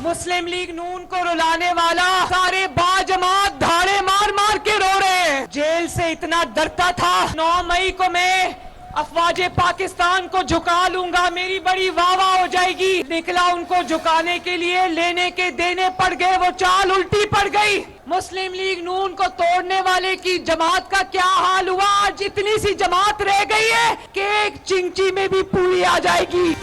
मुस्लिम league नून को रुलाने वाला सारे बाजमात धाड़े मार मार के रो रहे हैं। जेल से इतना डरता था, 9 मई को मैं अफवाजे पाकिस्तान को झुका लूंगा, मेरी बड़ी वाह वाह हो जाएगी। निकला उनको झुकाने के लिए, लेने के देने पड़ गए, वो चाल उल्टी पड़ गई। मुस्लिम लीग नून को तोड़ने वाले की जमात का क्या हाल हुआ? आज इतनी सी जमात रह गई है कि एक चिंची में भी पूरी आ जाएगी।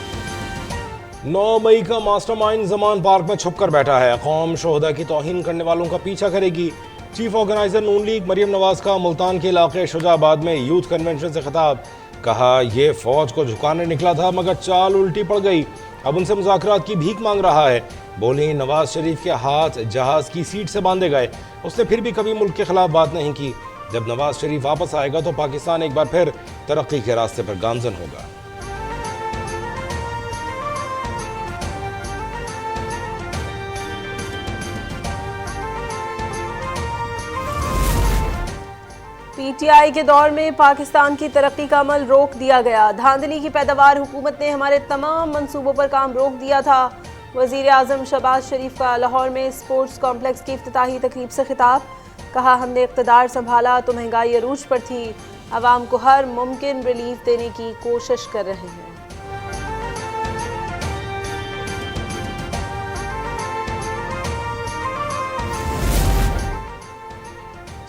9 मई का मास्टरमाइंड जमान पार्क में छुप कर बैठा है। कौम शोहदा की तौहीन करने वालों का पीछा करेगी। चीफ ऑर्गेनाइजर नून लीग मरियम नवाज का मुल्तान के इलाके शुजाबाद में यूथ कन्वेंशन से खिताब। कहा यह फौज को झुकाने निकला था मगर चाल उल्टी पड़ गई, अब उनसे मुज़ाकरात की भीख मांग रहा है। बोली नवाज शरीफ के हाथ जहाज की सीट से बांधे गए, उसने फिर भी कभी मुल्क के खिलाफ बात नहीं की। जब नवाज शरीफ वापस आएगा तो पाकिस्तान एक बार फिर तरक्की के रास्ते पर गामजन होगा। पीटीआई के दौर में पाकिस्तान की तरक्की का अमल रोक दिया गया। धांधली की पैदावार हुकूमत ने हमारे तमाम मंसूबों पर काम रोक दिया था। वज़ीर आज़म शहबाज शरीफ का लाहौर में स्पोर्ट्स कॉम्प्लेक्स की इफ्तिताही तकरीब से खिताब। कहा हमने इक़्तिदार संभाला तो महंगाई अरूज पर थी, आवाम को हर मुमकिन रिलीफ देने की कोशिश कर रहे हैं।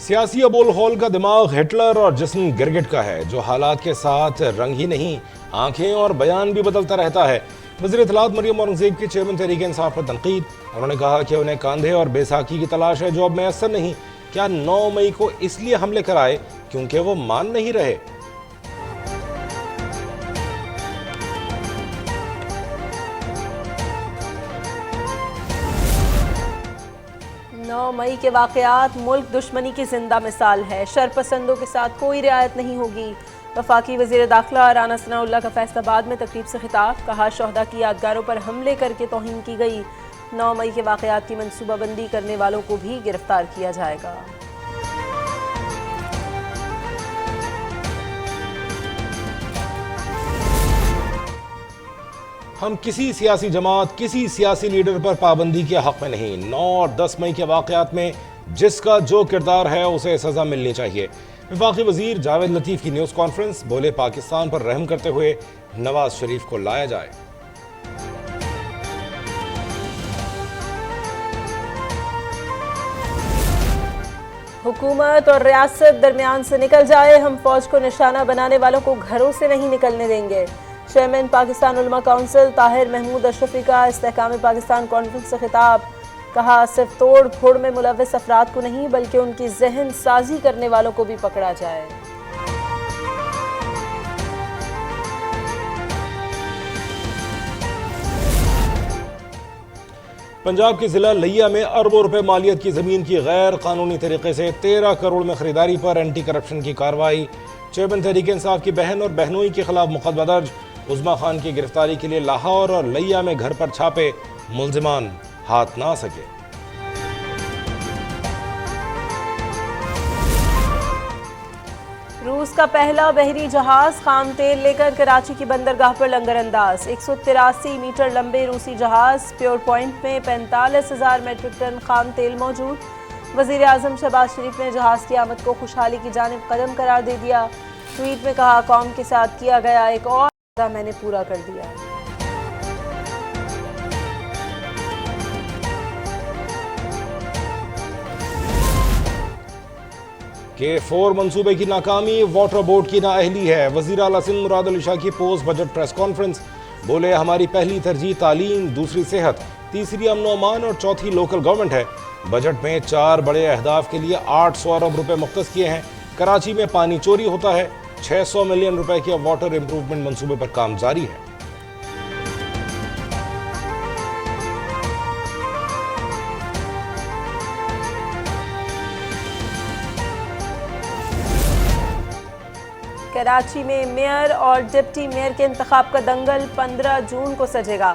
सियासी अबुल हॉल का दिमाग हिटलर और जिस्म गिरगिट का है, जो हालात के साथ रंग ही नहीं आंखें और बयान भी बदलता रहता है। वज़ीर इत्तलात मरियम औरंगज़ेब की चेयरमैन तहरीक इंसाफ पर तनकीद। उन्होंने कहा कि उन्हें कांधे और बैसाखी की तलाश है जो अब मैसर नहीं। क्या 9 मई को इसलिए हमले कराए क्योंकि वो मान नहीं रहे? 9 मई के वाक़यात मुल्क दुश्मनी की जिंदा मिसाल है। शरपसंदों के साथ कोई रियायत नहीं होगी। वफाकी वज़ीर दाखिला राना सनाउल्लाह का फैसलाबाद में तकरीब से खिताब। कहा शोहदा की यादगारों पर हमले करके तौहीन की गई। 9 मई के वाक़यात की मनसूबाबंदी करने वालों को भी गिरफ्तार किया जाएगा। हम किसी सियासी जमात, किसी सियासी लीडर पर पाबंदी के हक में नहीं। 9 और 10 मई के वाक़यात में जिसका जो किरदार है उसे सज़ा मिलनी चाहिए। वफाकी वज़ीर जावेद लतीफ़ की न्यूज़ कॉन्फ्रेंस। बोले पाकिस्तान पर रहम करते हुए नवाज शरीफ को लाया जाए। हुकूमत और रियासत दरमियान से निकल जाए, हम फौज को निशाना बनाने वालों को घरों से नहीं निकलने देंगे। चेयरमैन पाकिस्तान उलमा काउंसिल ताहिर महमूद अशरफी का इस्तेहकाम पाकिस्तान कॉन्फ्रेंस से खिताब। कहा सिर्फ तोड़ फोड़ में मुलव्वस अफराद को नहीं बल्कि उनकी जहन साजी करने वालों को भी पकड़ा जाए। पंजाब के जिला लिया में अरबों रुपए मालियत की जमीन की गैर कानूनी तरीके से 13 करोड़ में खरीदारी पर एंटी करप्शन की कार्रवाई। चेयरमैन तहरीक इंसाफ की बहन और बहनोई के खिलाफ मुकदमा दर्ज। उज़मा खान की गिरफ्तारी के लिए लाहौर और लिया में घर पर छापे, मुलजिमान हाथ ना सके। रूस का पहला बहरी जहाज खाम तेल लेकर कराची की बंदरगाह पर लंगर अंदाज। 183 मीटर लंबे रूसी जहाज प्योर पॉइंट में 45,000 मेट्रिक टन खाम तेल मौजूद। वज़ीर आज़म शहबाज शरीफ ने जहाज की आमद को खुशहाली की जानिब कदम करार दे दिया। ट्वीट में कहा कौम के साथ किया गया एक और वादा मैंने पूरा कर दिया। K4 मंसूबे की नाकामी, वाटर बोर्ड की नाअहली है। वज़ीर आला सिंध मुराद अली शाह की पोस्ट बजट प्रेस कॉन्फ्रेंस। बोले हमारी पहली तरजीह तालीम, दूसरी सेहत, तीसरी अमन और अमान और चौथी लोकल गवर्नमेंट है। बजट में 4 बड़े अहदाफ के लिए 800 अरब रुपए मुख्तस किए हैं। कराची में पानी चोरी होता है। 600 मिलियन रुपए के वाटर इंप्रूवमेंट मंसूबे पर काम जारी है। कराची में मेयर और डिप्टी मेयर के इंतखाब का दंगल 15 जून को सजेगा।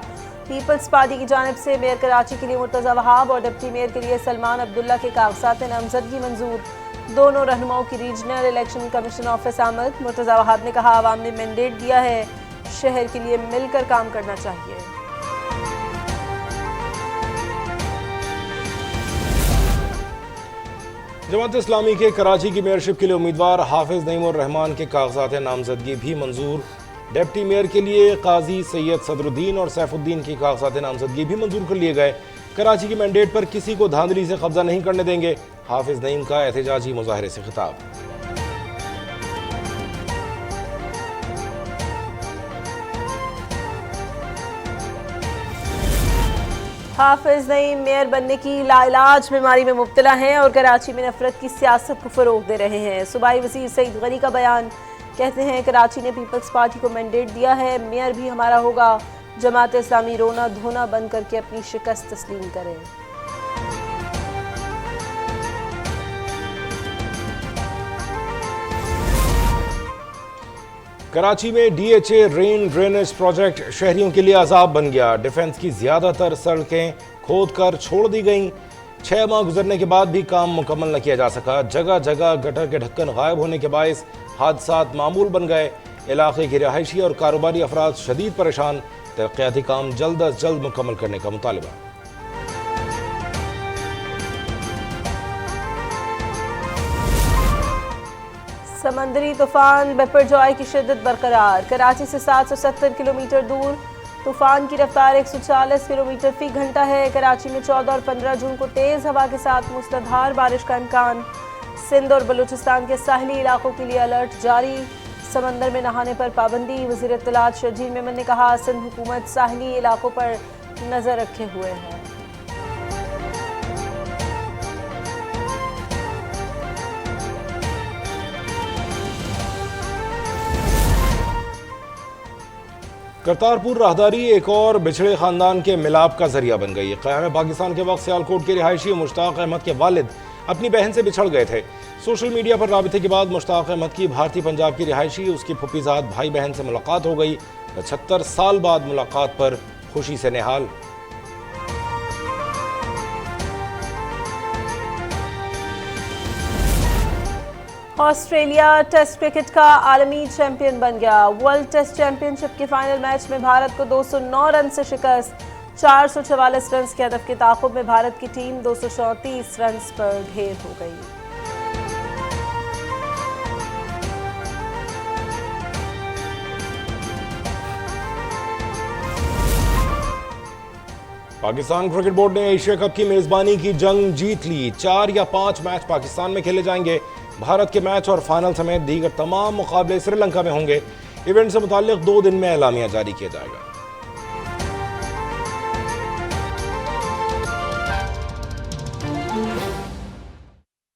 पीपल्स पार्टी की जानिब से मेयर कराची के लिए मुर्तज़ा वहाब और डिप्टी मेयर के लिए सलमान अब्दुल्ला के कागजात नामजदगी मंजूर। दोनों रहनुमाओं की रीजनल इलेक्शन कमीशन ऑफिस आमद। मुर्तज़ा वहाब ने कहा आवाम ने मैंडेट दिया है, शहर के लिए मिलकर काम करना चाहिए। जमात इस्लामी के कराची की मेयरशिप के लिए उम्मीदवार हाफिज नईम उर रहमान के कागजात नामजदगी भी मंजूर। डिप्टी मेयर के लिए काजी सैयद सदरुद्दीन और सैफुद्दीन की कागजात नामजदगी भी मंजूर कर लिए गए। कराची की मैंडेट पर किसी को धांधली से कब्जा नहीं करने देंगे, हाफिज नईम का एहतजाजी मुजाहरे से खिताब। हाफिज नईम मेयर बनने की लाइलाज बीमारी में मुब्तला हैं और कराची में नफरत की सियासत को फरोग दे रहे हैं। सूबाई वज़ीर सईद गनी का बयान, कहते हैं कराची ने पीपल्स पार्टी को मैंडेट दिया है, मेयर भी हमारा होगा। जमात इस्लामी रोना धोना बंद करके अपनी शिकस्त तस्लीम करें। कराची में डीएचए रेन ड्रेनेज प्रोजेक्ट शहरियों के लिए अजाब बन गया। डिफेंस की ज्यादातर सड़कें खोद कर छोड़ दी गईं। 6 माह गुजरने के बाद भी काम मुकम्मल न किया जा सका। जगह जगह गटर के ढक्कन गायब होने के बायस हादसात मामूल बन गए। इलाके के रिहायशी और कारोबारी अफराद शदीद परेशान। तरक्याती काम जल्द अज जल्द मुकम्मल करने का मुतालबा। समंदरी तूफान बिपरजॉय की शिद्दत बरकरार। कराची से 770 किलोमीटर दूर तूफान की रफ्तार 140 किलोमीटर फी घंटा है। कराची में 14 और 15 जून को तेज हवा के साथ मूसलाधार बारिश का इम्कान। सिंध और बलूचिस्तान के साहली इलाकों के लिए अलर्ट जारी। समंदर में नहाने पर पाबंदी। वज़ीर इत्तलात शर्जील मेमन ने कहा, सिंध हुकूमत साहली इलाकों पर नजर रखे हुए है। करतारपुर राहदारी एक और बिछड़े खानदान के मिलाप का जरिया बन गई। क़याम पाकिस्तान के वक्त सियालकोट के रिहायशी मुश्ताक अहमद के वालिद अपनी बहन से बिछड़ गए थे। सोशल मीडिया पर राबिते के बाद मुश्ताक अहमद की भारतीय पंजाब की रिहायशी उसकी फुफीजाद भाई बहन से मुलाकात हो गई। 75 साल बाद मुलाकात पर खुशी से निहाल। ऑस्ट्रेलिया टेस्ट क्रिकेट का आलमी चैंपियन बन गया। वर्ल्ड टेस्ट चैंपियनशिप के फाइनल मैच में भारत को 209 रन से शिकस्त। 444 रन के हदफ के ताक़ुब में भारत की टीम 234 रन पर ढेर हो गई। पाकिस्तान क्रिकेट बोर्ड ने एशिया कप की मेजबानी की जंग जीत ली। 4 या 5 मैच पाकिस्तान में खेले जाएंगे। भारत के मैच और फाइनल समेत दीगर तमाम मुकाबले श्रीलंका में होंगे। इवेंट से मुताल्लिक 2 दिन में एलामिया जारी किया जाएगा।